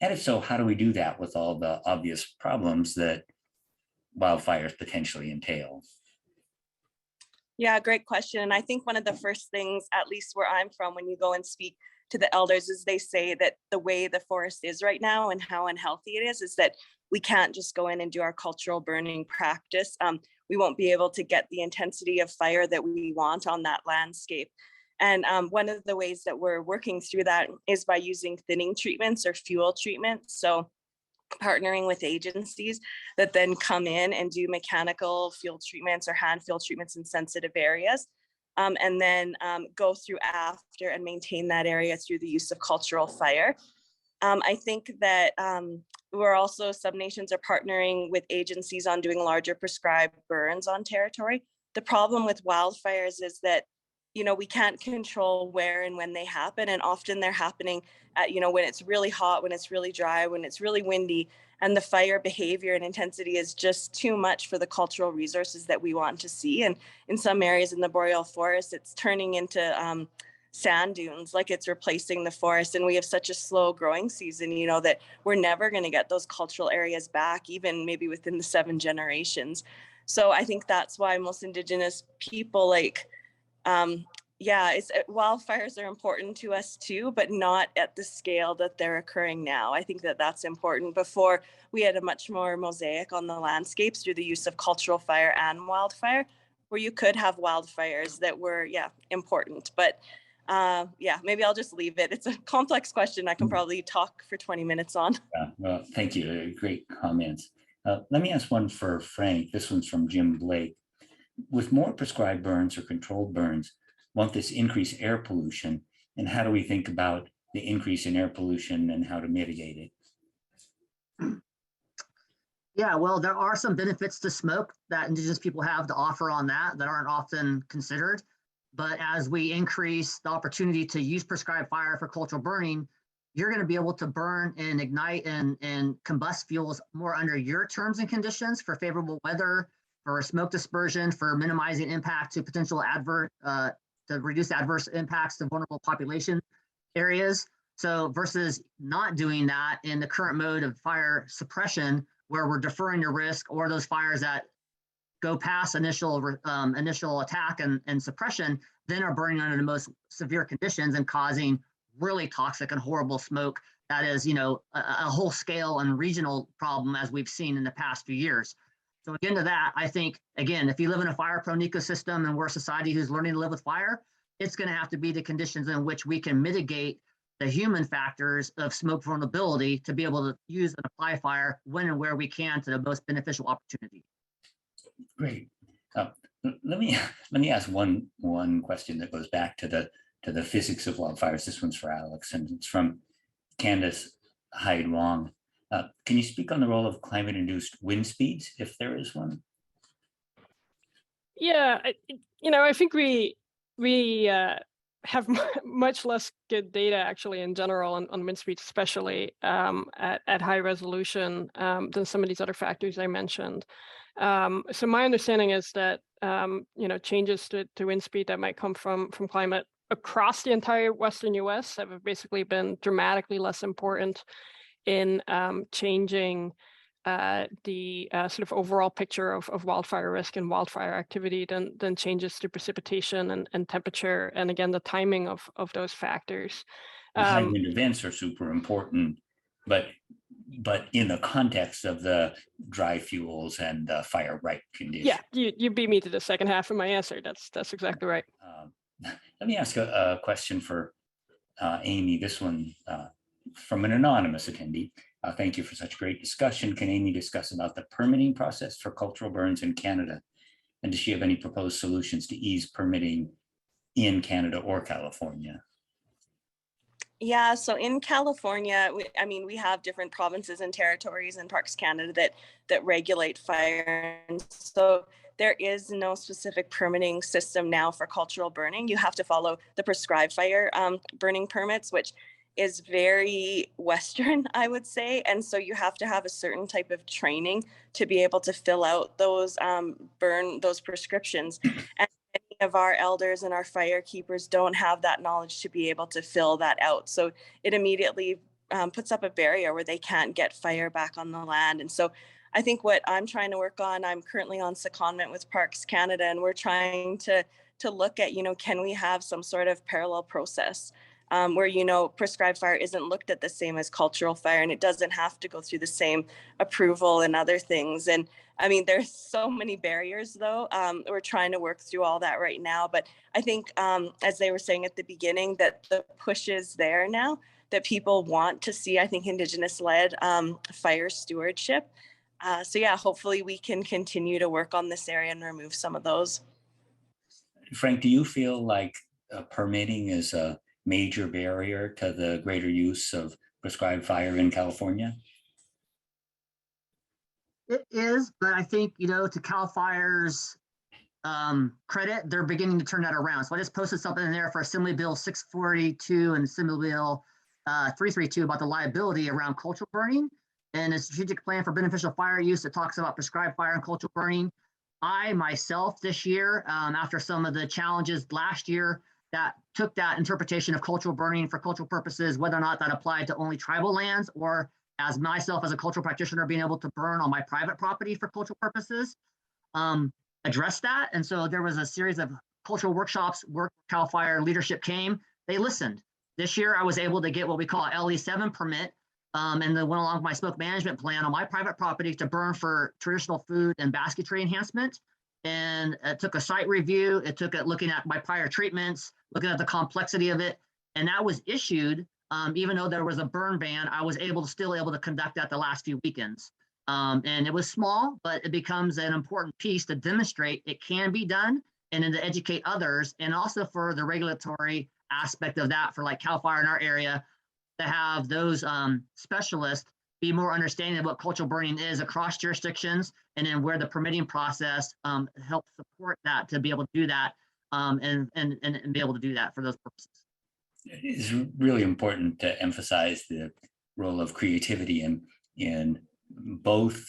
And if so, how do we do that with all the obvious problems that wildfires potentially entail? Yeah, great question. And I think one of the first things, at least where I'm from, when you go and speak to the elders, is they say that the way the forest is right now and how unhealthy it is that we can't just go in and do our cultural burning practice. We won't be able to get the intensity of fire that we want on that landscape. And one of the ways that we're working through that is by using thinning treatments or fuel treatments. So partnering with agencies that then come in and do mechanical fuel treatments or hand fuel treatments in sensitive areas, and then go through after and maintain that area through the use of cultural fire. I think that we're also, some nations are partnering with agencies on doing larger prescribed burns on territory. The problem with wildfires is that, you know, we can't control where and when they happen. And often they're happening at, you know, when it's really hot, when it's really dry, when it's really windy, and the fire behavior and intensity is just too much for the cultural resources that we want to see. And in some areas in the boreal forest, it's turning into sand dunes, like it's replacing the forest. And we have such a slow growing season, you know, that we're never going to get those cultural areas back, even maybe within the 7 generations. So I think that's why most Indigenous people wildfires are important to us too, but not at the scale that they're occurring now. I think that that's important. Before, we had a much more mosaic on the landscapes through the use of cultural fire and wildfire, where you could have wildfires that were, important. But maybe I'll just leave it. It's a complex question. I can probably talk for 20 minutes on. Yeah, well, thank you. Great comments. Let me ask one for Frank. This one's from Jim Blake. With more prescribed burns or controlled burns, won't this increase air pollution? And how do we think about the increase in air pollution and how to mitigate it? Yeah, well, there are some benefits to smoke that Indigenous people have to offer on that aren't often considered. But as we increase the opportunity to use prescribed fire for cultural burning, you're going to be able to burn and ignite and combust fuels more under your terms and conditions for favorable weather, for smoke dispersion, for minimizing impact to potential to reduce adverse impacts to vulnerable population areas. So versus not doing that in the current mode of fire suppression, where we're deferring your risk, or those fires that go past initial attack and suppression, then are burning under the most severe conditions and causing really toxic and horrible smoke that is, you know, a whole scale and regional problem, as we've seen in the past few years. So again, to that, I think, again, if you live in a fire-prone ecosystem and we're a society who's learning to live with fire, it's going to have to be the conditions in which we can mitigate the human factors of smoke vulnerability to be able to use and apply fire when and where we can to the most beneficial opportunity. Great. Let me ask one question that goes back to the physics of wildfires. This one's for Alex, and it's from Candace Hyde Wong. Can you speak on the role of climate-induced wind speeds, if there is one? Yeah, I think we have much less good data actually in general on wind speeds, especially at high resolution than some of these other factors I mentioned. So my understanding is that changes to wind speed that might come from climate across the entire Western US have basically been dramatically less important in changing the sort of overall picture of wildfire risk and wildfire activity than changes to precipitation and temperature, and again, the timing of those factors. High wind events are super important, but in the context of the dry fuels and the fire ripe conditions. Yeah, you beat me to the second half of my answer. That's exactly right. Let me ask a question for Amy. This one from an anonymous attendee. Thank you for such great discussion. Can Amy discuss about the permitting process for cultural burns in Canada? And does she have any proposed solutions to ease permitting in Canada or California? Yeah, so in California, we have different provinces and territories in Parks Canada that regulate fire. And so there is no specific permitting system now for cultural burning. You have to follow the prescribed fire burning permits, which is very Western, I would say. And so you have to have a certain type of training to be able to fill out those those prescriptions. And many of our elders and our fire keepers don't have that knowledge to be able to fill that out. So it immediately puts up a barrier where they can't get fire back on the land. And so I think what I'm trying to work on, I'm currently on secondment with Parks Canada, and we're trying to look at, can we have some sort of parallel process where, prescribed fire isn't looked at the same as cultural fire, and it doesn't have to go through the same approval and other things. And there's so many barriers, though. We're trying to work through all that right now. But I think, as they were saying at the beginning, that the push is there now, that people want to see, I think, Indigenous-led fire stewardship. So yeah, hopefully we can continue to work on this area and remove some of those. Frank, do you feel like permitting is a major barrier to the greater use of prescribed fire in California? It is, but I think, to CAL FIRE's credit, they're beginning to turn that around. So I just posted something in there for Assembly Bill 642 and Assembly Bill 332 about the liability around cultural burning and a strategic plan for beneficial fire use that talks about prescribed fire and cultural burning. I myself this year, after some of the challenges last year, that took that interpretation of cultural burning for cultural purposes, whether or not that applied to only tribal lands or as myself as a cultural practitioner being able to burn on my private property for cultural purposes, address that. And so there was a series of cultural workshops where CAL FIRE leadership came. They listened. This year I was able to get what we call an LE7 permit, and then went along with my smoke management plan on my private property to burn for traditional food and basketry enhancement. And it took a site review. It took it looking at my prior treatments, looking at the complexity of it. And that was issued, even though there was a burn ban, I was still able to conduct that the last few weekends. And it was small, but it becomes an important piece to demonstrate it can be done and then to educate others. And also for the regulatory aspect of that for like CAL FIRE in our area, to have those specialists be more understanding of what cultural burning is across jurisdictions, and then where the permitting process helps support that to be able to do that and be able to do that for those purposes. It's really important to emphasize the role of creativity in both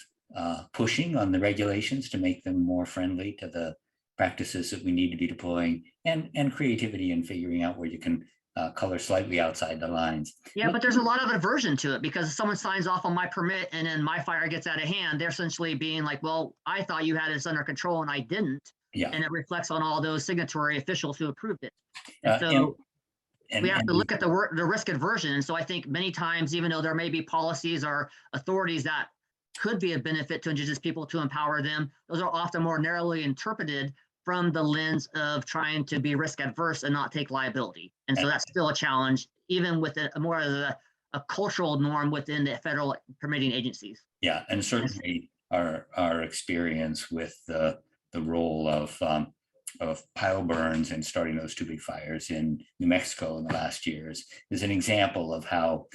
pushing on the regulations to make them more friendly to the practices that we need to be deploying, and creativity in figuring out where you can color slightly outside the lines. Yeah, but there's a lot of aversion to it, because if someone signs off on my permit and then my fire gets out of hand, they're essentially being like, well, I thought you had this under control and I didn't. Yeah. And it reflects on all those signatory officials who approved it. And so we have to look at the risk aversion. And so I think many times, even though there may be policies or authorities that could be a benefit to Indigenous people to empower them, those are often more narrowly interpreted from the lens of trying to be risk adverse and not take liability. And so that's still a challenge, even with more of a cultural norm within the federal permitting agencies. Yeah, and certainly our experience with the role of pile burns and starting those two big fires in New Mexico in the last years is an example of how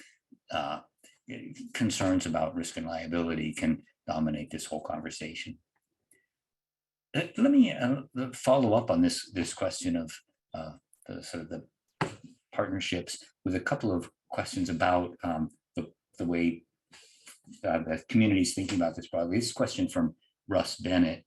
concerns about risk and liability can dominate this whole conversation. Let me follow up on this question of the sort of the partnerships with a couple of questions about the way the community is thinking about this broadly. This question from Russ Bennett.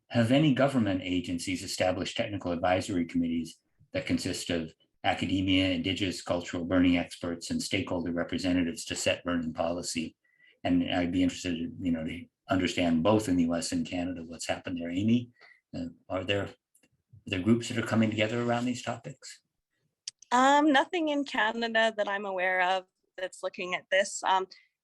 Have any government agencies established technical advisory committees that consist of academia, indigenous, cultural, burning experts, and stakeholder representatives to set burning policy? And I'd be interested, to understand both in the US and Canada what's happened there. Amy, are there groups that are coming together around these topics? Nothing in Canada that I'm aware of that's looking at this.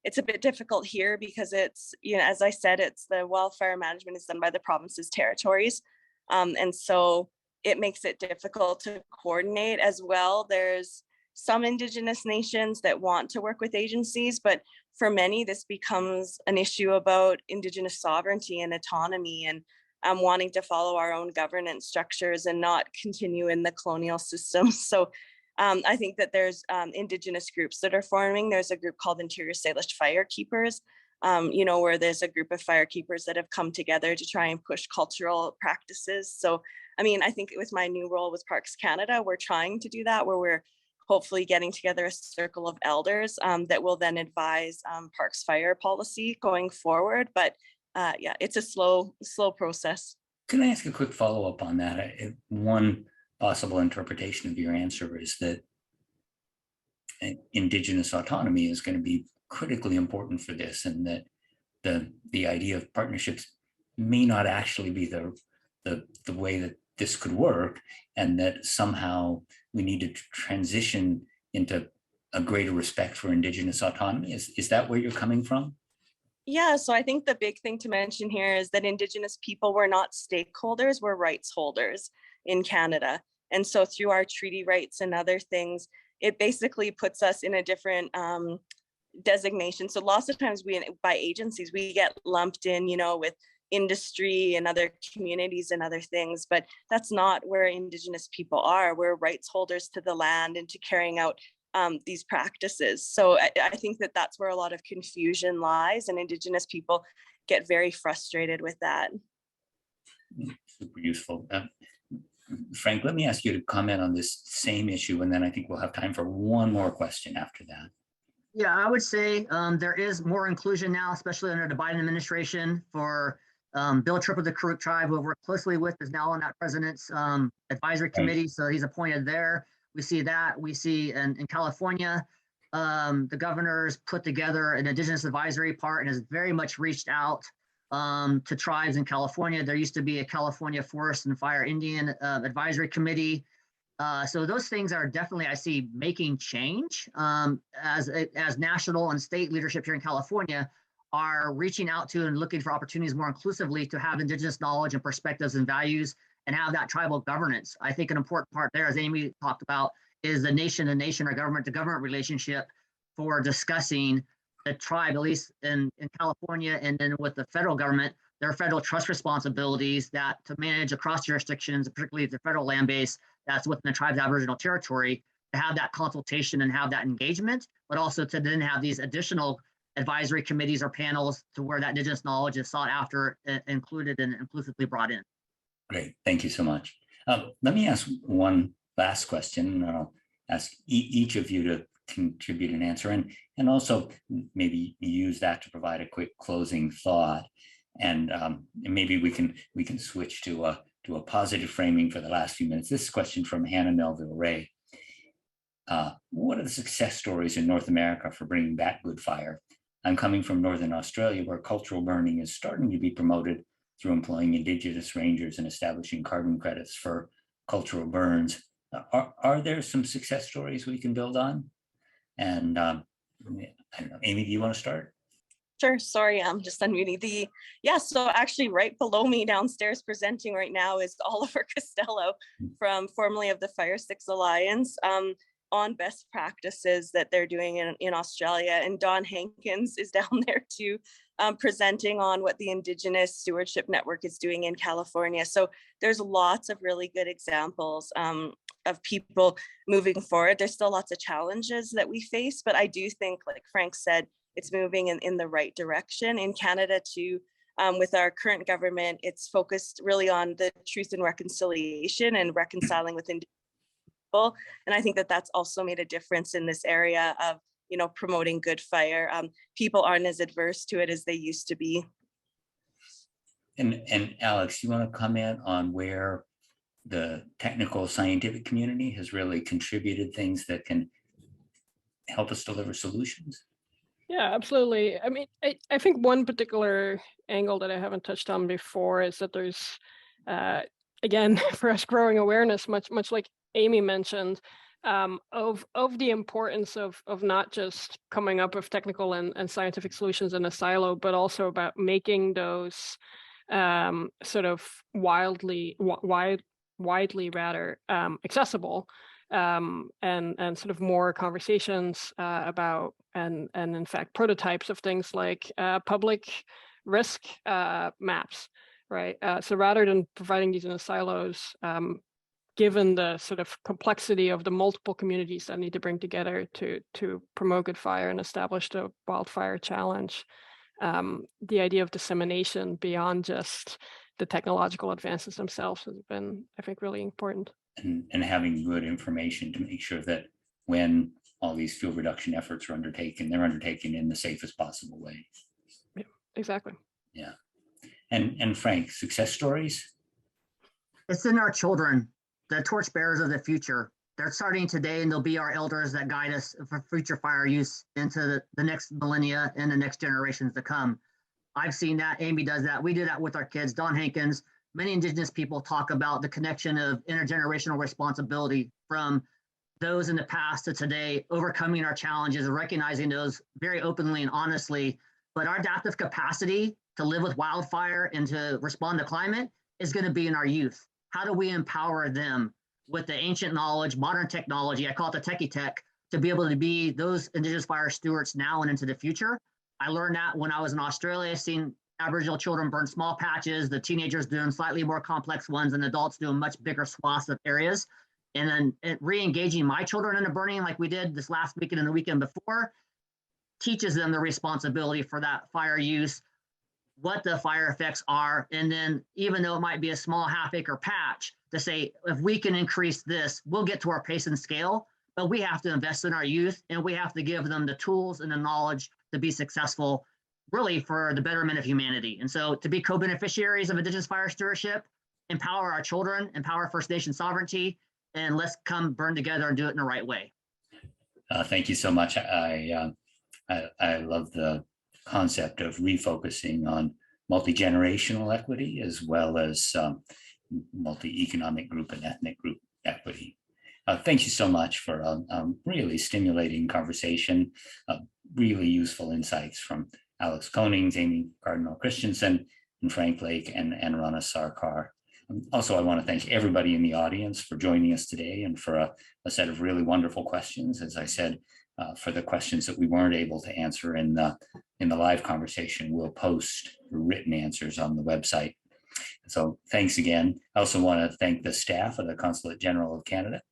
It's a bit difficult here because it's, as I said, it's the wildfire management is done by the province's territories. And so it makes it difficult to coordinate as well. There's some Indigenous nations that want to work with agencies, but for many, this becomes an issue about Indigenous sovereignty and autonomy and wanting to follow our own governance structures and not continue in the colonial system. So I think that there's Indigenous groups that are forming. There's a group called Interior Salish Firekeepers, where there's a group of firekeepers that have come together to try and push cultural practices. So, I think with my new role with Parks Canada, we're trying to do that, where we're hopefully getting together a circle of elders that will then advise Parks fire policy going forward. But yeah, it's a slow process. Can I ask a quick follow-up on that? One possible interpretation of your answer is that Indigenous autonomy is going to be critically important for this, and that the idea of partnerships may not actually be the way that this could work, and that somehow we need to transition into a greater respect for Indigenous autonomy. Is that where you're coming from? Yeah, so I think the big thing to mention here is that Indigenous people were not stakeholders, we're rights holders in Canada. And so through our treaty rights and other things, it basically puts us in a different designation. So lots of times by agencies, we get lumped in, with industry and other communities and other things, but that's not where Indigenous people are. We're rights holders to the land and to carrying out these practices. So I think that that's where a lot of confusion lies, and Indigenous people get very frustrated with that. Super useful. Frank, let me ask you to comment on this same issue, and then I think we'll have time for one more question after that. Yeah, I would say there is more inclusion now, especially under the Biden administration, for Bill Tripp of the Karuk tribe, who I've worked closely with, is now on that president's advisory committee. So he's appointed there. We see that. We see in California, the governor's put together an Indigenous advisory part and has very much reached out to tribes in California. There used to be a California Forest and Fire Indian Advisory Committee. So those things are definitely, I see, making change as national and state leadership here in California are reaching out to and looking for opportunities more inclusively to have Indigenous knowledge and perspectives and values and have that tribal governance. I think an important part there, as Amy talked about, is the nation-to-nation or government-to-government relationship for discussing the tribe, at least in California, and then with the federal government, their federal trust responsibilities that to manage across jurisdictions, particularly the federal land base that's within the tribe's Aboriginal territory, to have that consultation and have that engagement, but also to then have these additional advisory committees or panels to where that Indigenous knowledge is sought after, included, and inclusively brought in. Great, thank you so much. Let me ask one last question. I'll ask each of you to contribute an answer, and also maybe use that to provide a quick closing thought. And maybe we can switch to a positive framing for the last few minutes. This question from Hannah Melville Ray. What are the success stories in North America for bringing back good fire? I'm coming from Northern Australia, where cultural burning is starting to be promoted through employing Indigenous rangers and establishing carbon credits for cultural burns. Are there some success stories we can build on? And I don't know, Amy, do you want to start? Sure, sorry, I'm just unmuting so actually right below me downstairs presenting right now is Oliver Costello formerly of the Fire Six Alliance on best practices that they're doing in Australia. And Don Hankins is down there too, presenting on what the Indigenous Stewardship Network is doing in California. So there's lots of really good examples of people moving forward. There's still lots of challenges that we face, but I do think, like Frank said, it's moving in the right direction. In Canada too, with our current government, it's focused really on the truth and reconciliation and reconciling with Indigenous people. And I think that that's also made a difference in this area of, promoting good fire. People aren't as adverse to it as they used to be. And Alex, you want to comment on where the technical scientific community has really contributed things that can help us deliver solutions? Yeah, absolutely. I mean, I think one particular angle that I haven't touched on before is that there's, again, for us, growing awareness, much like Amy mentioned, of the importance of not just coming up with technical and scientific solutions in a silo, but also about making those sort of widely rather accessible, and sort of more conversations about and in fact prototypes of things like public risk maps, right? So rather than providing these in the silos, given the sort of complexity of the multiple communities that need to bring together to promote good fire and establish the wildfire challenge, the idea of dissemination beyond just the technological advances themselves has been, I think, really important. And having good information to make sure that when all these fuel reduction efforts are undertaken, they're undertaken in the safest possible way. Yeah, exactly. Yeah. And Frank, success stories? It's in our children, the torchbearers of the future. They're starting today, and they'll be our elders that guide us for future fire use into the next millennia and the next generations to come. I've seen that. Amy does that. We do that with our kids. Don Hankins, many Indigenous people talk about the connection of intergenerational responsibility from those in the past to today, overcoming our challenges and recognizing those very openly and honestly. But our adaptive capacity to live with wildfire and to respond to climate is going to be in our youth. How do we empower them with the ancient knowledge, modern technology, I call it the techie tech, to be able to be those Indigenous fire stewards now and into the future? I learned that when I was in Australia, seeing Aboriginal children burn small patches, the teenagers doing slightly more complex ones, and adults doing much bigger swaths of areas. And then re-engaging my children in the burning like we did this last weekend and the weekend before teaches them the responsibility for that fire use, what the fire effects are, and then even though it might be a small half-acre patch, to say, if we can increase this, we'll get to our pace and scale, but we have to invest in our youth, and we have to give them the tools and the knowledge to be successful, really for the betterment of humanity. And so to be co-beneficiaries of Indigenous fire stewardship, empower our children, empower First Nation sovereignty, and let's come burn together and do it in the right way. Thank you so much. I love the concept of refocusing on multi-generational equity as well as multi-economic group and ethnic group equity. Thank you so much for a really stimulating conversation, really useful insights from Alex Konings, Amy Cardinal Christianson, and Frank Lake and Rana Sarkar. Also, I want to thank everybody in the audience for joining us today and for a set of really wonderful questions. As I said, for the questions that we weren't able to answer in the live conversation, we'll post written answers on the website. So thanks again. I also want to thank the staff of the Consulate General of Canada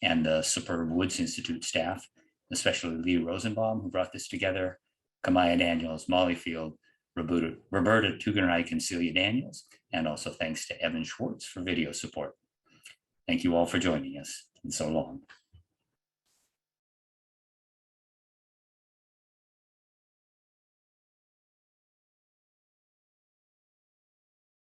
and the superb Woods Institute staff, especially Lee Rosenbaum, who brought this together, Kamaya Daniels, Molly Field, Roberta Tugenreich, and Celia Daniels, and also thanks to Evan Schwartz for video support. Thank you all for joining us, and so long.